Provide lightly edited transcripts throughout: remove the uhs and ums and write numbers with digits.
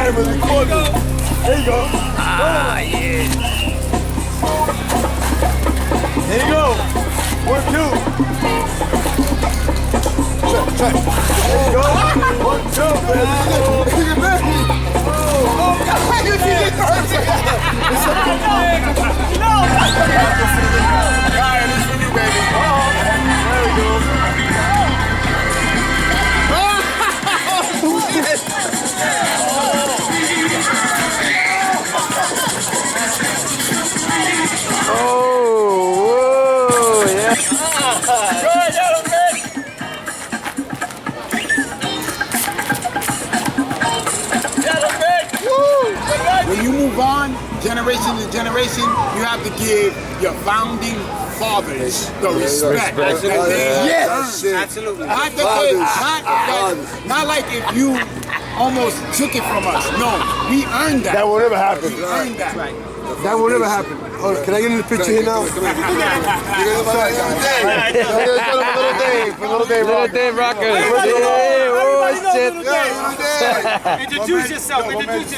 camera recording. There you go. Ah, yeah. There you go. 1, 2. Check. There you go. 1, 2, baby. Oh, God. You did it first. No. Alright, this for you, baby. There we go. Oh, whoa, yeah. Good, yellow man. Yellow man. Woo. When you move on, generation to generation, you have to give your founding fathers the respect. Yes, Absolutely. Not like if you almost took it from us. No, we earned that. That will never happen. We earned that. That will never happen. Oh, can I get in the picture here now? Little Dave, Little Dave Rocker. Yeah, oh, shit. Introduce yourself. Introduce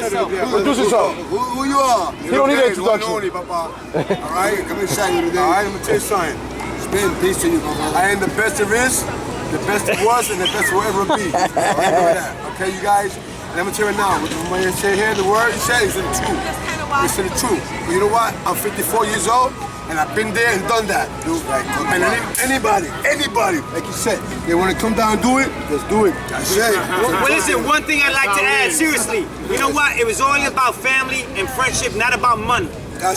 yourself. Who you are? You don't need an introduction. All right, come and shine you today. All right, I'm gonna tell you something. Spin, peace to you. I am the best there is, the best there was, and the best there will ever be. All right, know that. Okay, you guys. And I'm gonna tell you now. When you say here, the word you say is the truth. It's the truth. But you know what? I'm 54 years old, and I've been there and done that. And anybody, like you said, they want to come down and do it, just do it. That's it. Well, listen, one thing I'd like to add, seriously. You know what? It was only about family and friendship, not about money.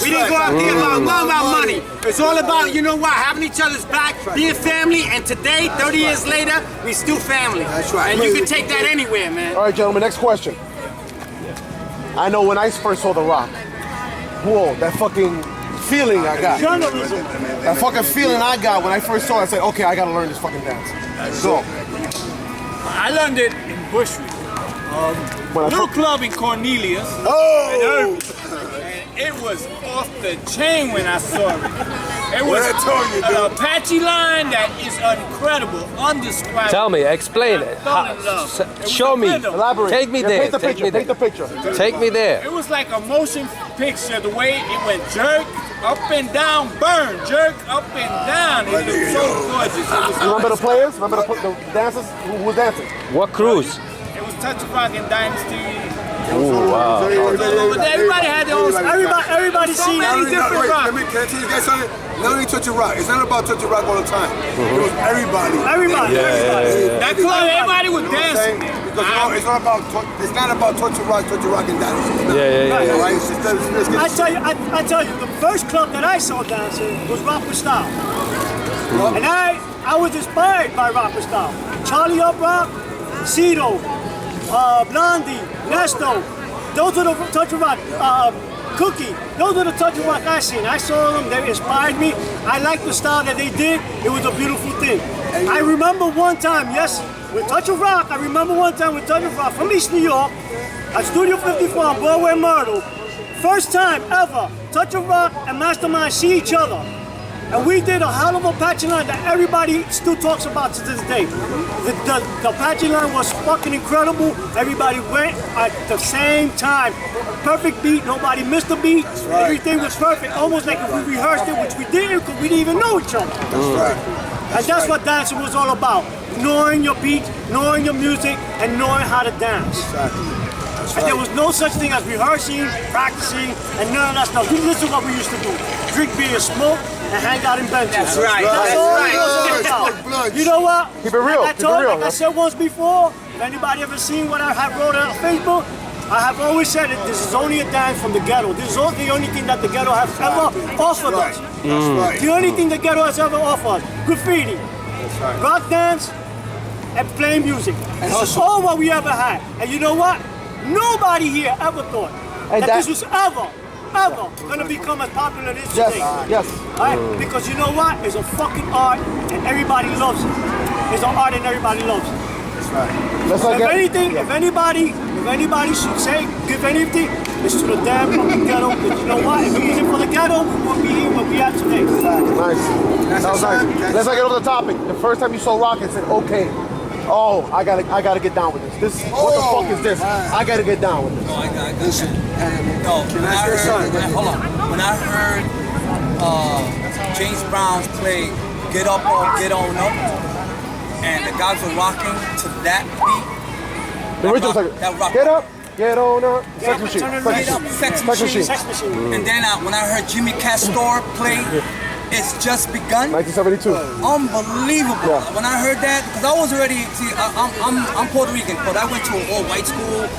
We didn't go out there about money. It's all about, you know what, having each other's back, being family, and today, 30 years later, we still family. That's right. And you can take that anywhere, man. All right, gentlemen, next question. I know when I first saw The Rock, whoa, that fucking feeling I got. That fucking feeling I got when I first saw it, I said, okay, I gotta learn this fucking dance. So, I learned it in Bushwick. Little club in Cornelius. oh! And it was off the chain when I saw it. It was an Apache line that is incredible, undescribable. Tell me, explain it. Show me. Elaborate. Take me Yeah, there. Paint the picture. Paint the picture. Take me there. It was like a motion picture, the way it went jerk, up and down, burn, jerk, up and down. It was so gorgeous. It was You remember the players? Remember the dancers? Who was dancing? What cruise? It was Touch of Rock and Dynasty. Oh, wow. But everybody had their own. Everybody seen any different rock. Can I tell you guys something? Not only Touch of Rock. It's not about Touch of Rock all the time. It was everybody. That club, everybody was dancing. Because it's not about Touch of Rock and dancing. Yeah. Right? It's just, I tell you, the first club that I saw dancing was Rock with Style. And I was inspired by Rock with Style. Charlie Uprock, Cito, Blondie, Nesto, those are the Touch of Rock, Cookie, those are the Touch of Rock I seen. I saw them, they inspired me. I liked the style that they did. It was a beautiful thing. I remember one time, with Touch of Rock, from East New York, at Studio 54 on Broadway and Myrtle. First time ever, Touch of Rock and Mastermind see each other. And we did a hell of a Apache line that everybody still talks about to this day. The Apache line was fucking incredible. Everybody went at the same time. Perfect beat, nobody missed a beat. Right. Everything was perfect, almost like if we rehearsed it, which we didn't because we didn't even know each other. That's right. And that's what dancing was all about. Knowing your beat, knowing your music, and knowing how to dance. And there was no such thing as rehearsing, practicing, and none of that stuff. This is what we used to do. Drink beer, smoke, and hang out in benches. That's right. That's all it was about. You know what? Keep it real. Like I said once before, if anybody ever seen what I have wrote on Facebook, I have always said that this is only a dance from the ghetto. This is the only thing that the ghetto has ever offered us. The only thing the ghetto has ever offered. Graffiti, rock dance, and playing music. This is all what we ever had. And you know what? Nobody here ever thought that this was ever going to become as popular as it is today. Yes. Right? Because you know what? It's a fucking art and everybody loves it. It's an art and everybody loves it. That's right. If anybody should say, give anything, it's to the damn fucking ghetto. Because you know what? If it wasn't for the ghetto, we wouldn't be here where we are today. Nice. That was nice. Let's not get over the topic. The first time you saw Rock and said, okay, Oh, I gotta get down with this. What the fuck is this? I gotta get down with this. No, I got listen. No, hold on. When I heard James Brown's play "Get Up or Get On Up," and the guys were rocking to that beat. The original's like, get up, get on up. Sex Machine. Sex Machine. And then when I heard Jimmy Castor play "It's Just Begun," 1972. Unbelievable. Yeah. When I heard that, because I was already, see, I'm Puerto Rican, but I went to an all-white school,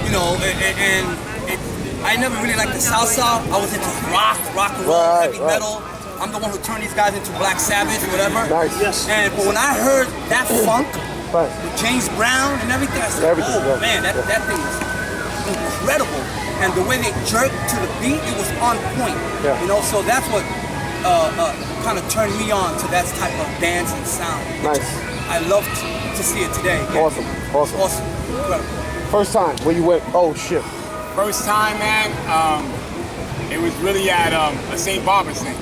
you know, and I never really liked the salsa. I was into rock and roll, heavy metal. I'm the one who turned these guys into Black Sabbath, whatever. Nice. Yes. But when I heard that funk, with James Brown and everything, I said, man, that thing is incredible. And the way they jerked to the beat, it was on point. Yeah. You know, so that's what kind of turned me on to that type of dance and sound. Nice. I love to see it today. Awesome. Incredible. First time when you went, oh shit. First time, man, it was really at a St. Barbara's thing.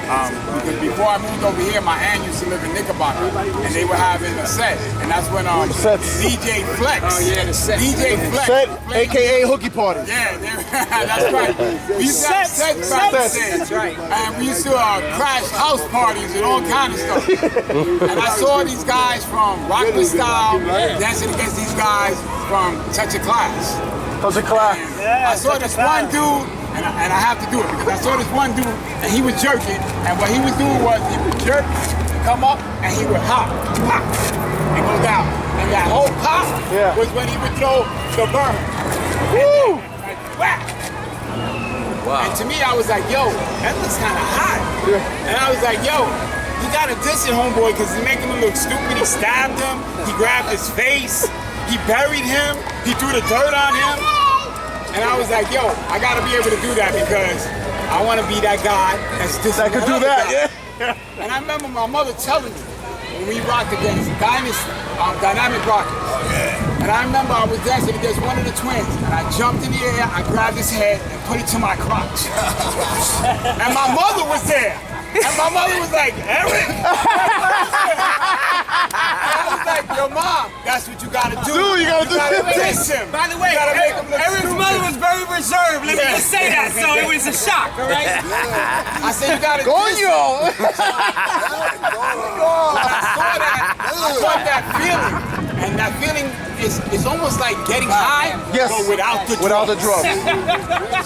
Because before I moved over here, my aunt used to live in Knickerbocker, and they were having a set, and that's when DJ Flex. Oh yeah, the set. DJ Flex. Set, aka Hookie Party. Yeah, that's right. We used to have sets back then. That's right. And we used to crash house parties and all kind of stuff. And I saw these guys from Rock with Style dancing against these guys from Touch of Class. Touch of Class. I saw this one dude, and I have to do it because I saw this one dude and he was jerking, and what he was doing was he would jerk, come up, and he would hop, pop, and go down. And that whole pop was when he would throw the burn. Woo! Like, whack! Wow. And to me, I was like, yo, that looks kind of hot. And I was like, yo, you gotta diss it, homeboy, because he's making him look stupid. He stabbed him, he grabbed his face, he buried him, he threw the dirt on him. And I was like, yo, I gotta be able to do that because I wanna be that guy that's just that could do that, yeah. And I remember my mother telling me when we rocked against Dynamic Rockers. And I remember I was dancing against one of the twins, and I jumped in the air, I grabbed his head and put it to my crotch. And my mother was there. And my mother was like, Eric? I was like, yo, Mom, that's what you gotta do. You gotta diss him. By the way, Eric's mother was very reserved. Let me just say that, so it was a shock, all right? I said, you gotta diss him. I saw that feeling. And that feeling is almost like getting high, but without the drugs.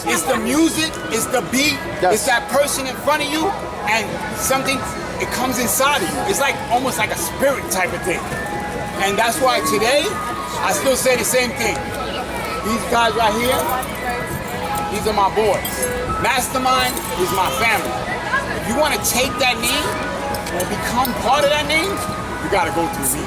It's the music, it's the beat, it's that person in front of you, and something, it comes inside of you. It's like almost like a spirit type of thing. And that's why today, I still say the same thing. These guys right here, these are my boys. Mastermind is my family. If you want to take that name or become part of that name, you gotta go through me.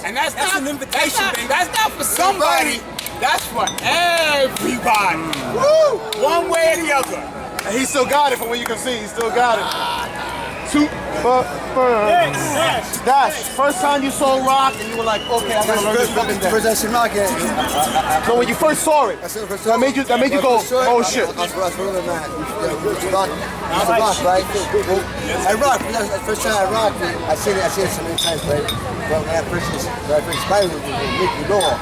And that's not an invitation, baby. That's not for somebody. That's for everybody. Woo! One way or the other. And he still got it from what you can see. He still got it. That's first time you saw rock and you were like, okay, I gotta learn this fucking dance. First I seen rock, So when you first saw it, that made you go, oh shit. That's really mad. Rock, right? I rock. First time I rocked, I seen it so many times, right? But when I first inspired with Mickey Law,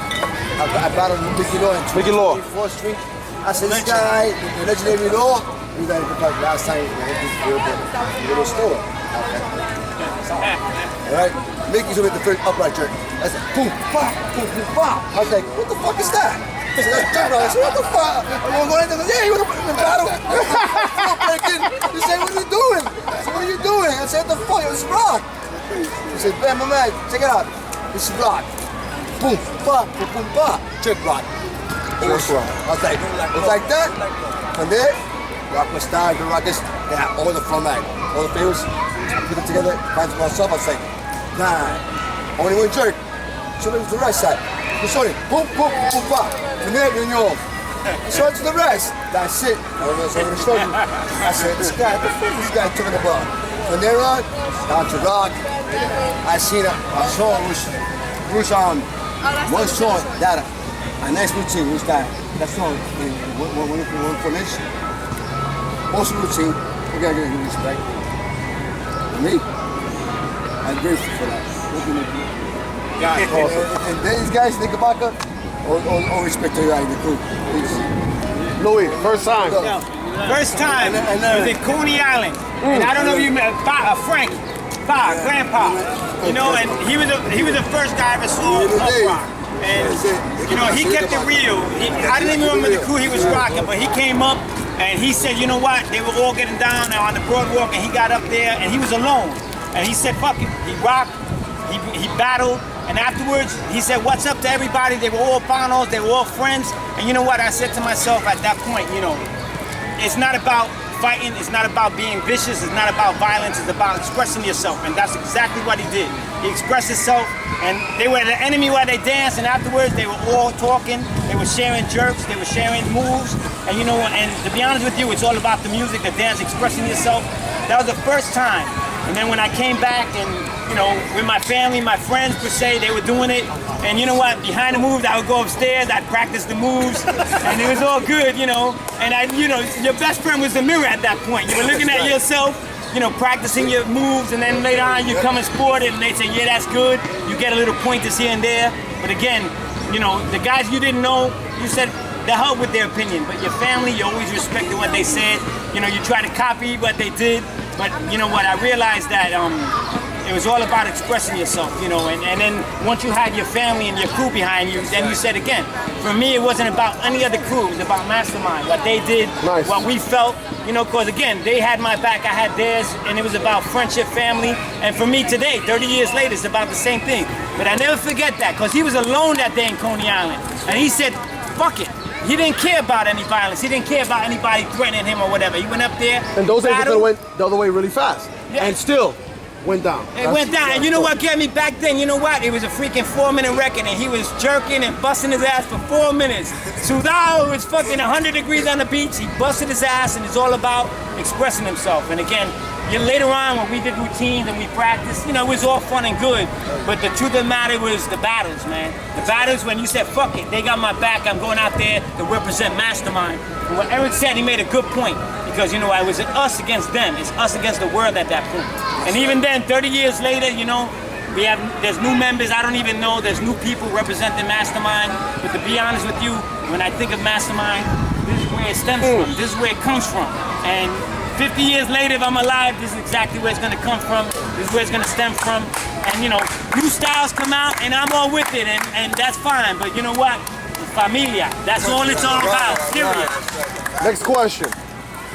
I battled Mickey Law in 24th Street. I said, this guy, the legendary Law, you guys look like last time you hit this little store. Alright? Mickey's with the first upright jerk. I said, boom, pop, boom, boom, pop. I was like, what the fuck is that? I said, that's jerk. I said, what the fuck? I'm going to yeah, you want to put in the battle? He said, what are you doing? I said, what are you doing? I said, what the fuck? It was rock. He said, man, my man, check it out. This is rock. Boom, pop, boom, boom, pop. Jerk rock. I was like that. From there, Rock with Style, the Rockers, they have all the format, all the favors. Put it together, find myself. I was like, nah, only one jerk. So it was the right side. You saw it, boom, boom, boom, pop. From there, you know. So to the rest. That's it. I was over the shoulder. I said, this guy, what the fuck is this guy talking about? From there on, down to rock. I seen a song which one song that a nice routine was that song one formation. Most routine, you gotta give respect. Me, I'm grateful for that. What can we do? Awesome. And these guys, Nickelbacker, all respect to you in the crew. Please. Louis, first time. First time was in Coney Island, and I don't know if you met Frank, Grandpa. You know, and he was the first guy I ever saw punk rock. And you know, he kept it real. I didn't even remember the crew he was rocking, but he came up and he said, you know what? They were all getting down on the boardwalk, and he got up there and he was alone. And he said, fuck it. He rocked. He battled. And afterwards, he said, what's up to everybody? They were all panos, they were all friends. And you know what? I said to myself at that point, you know, it's not about fighting, it's not about being vicious, it's not about violence, it's about expressing yourself. And that's exactly what he did. He expressed himself, and they were the enemy while they danced, and afterwards they were all talking, they were sharing jerks, they were sharing moves. And you know, and to be honest with you, it's all about the music, the dance, expressing yourself. That was the first time. And then when I came back and, you know, with my family, my friends per se, they were doing it. And you know what, behind the moves, I would go upstairs, I'd practice the moves, and it was all good, you know. And you know, your best friend was the mirror at that point. You were looking at yourself, you know, practicing your moves, and then later on you come and sport it, and they say, yeah, that's good. You get a little pointers here and there. But again, you know, the guys you didn't know, you said, they help with their opinion, but your family, you always respected what they said. You know, you try to copy what they did, but you know what, I realized that it was all about expressing yourself, you know, and then once you had your family and your crew behind you, then you said again, for me it wasn't about any other crew, it was about Mastermind, what they did, what we felt, you know, because again, they had my back, I had theirs, and it was about friendship, family, and for me today, 30 years later, it's about the same thing. But I never forget that, because he was alone that day in Coney Island, and he said, fuck it. He didn't care about any violence. He didn't care about anybody threatening him or whatever. He went up there. And those days it went the other way really fast. Yeah. And still went down. It went down. And you know what got me back then? You know what? It was a freaking 4-minute record, and he was jerking and busting his ass for 4 minutes. Sudao was fucking 100 degrees on the beach. He busted his ass, and it's all about expressing himself. And again, later on when we did routines and we practiced, you know, it was all fun and good. But the truth of the matter was the battles, man. The battles when you said, fuck it, they got my back, I'm going out there to represent Mastermind. And what Eric said, he made a good point. Because, you know, it was us against them. It's us against the world at that point. And even then, 30 years later, you know, there's new members, I don't even know, there's new people representing Mastermind. But to be honest with you, when I think of Mastermind, this is where it stems from. This is where it comes from. And 50 years later, if I'm alive, this is exactly where it's going to come from. This is where it's going to stem from. And, you know, new styles come out, and I'm all with it, and that's fine. But you know what? Familia. That's all it's all about. Period. Next question.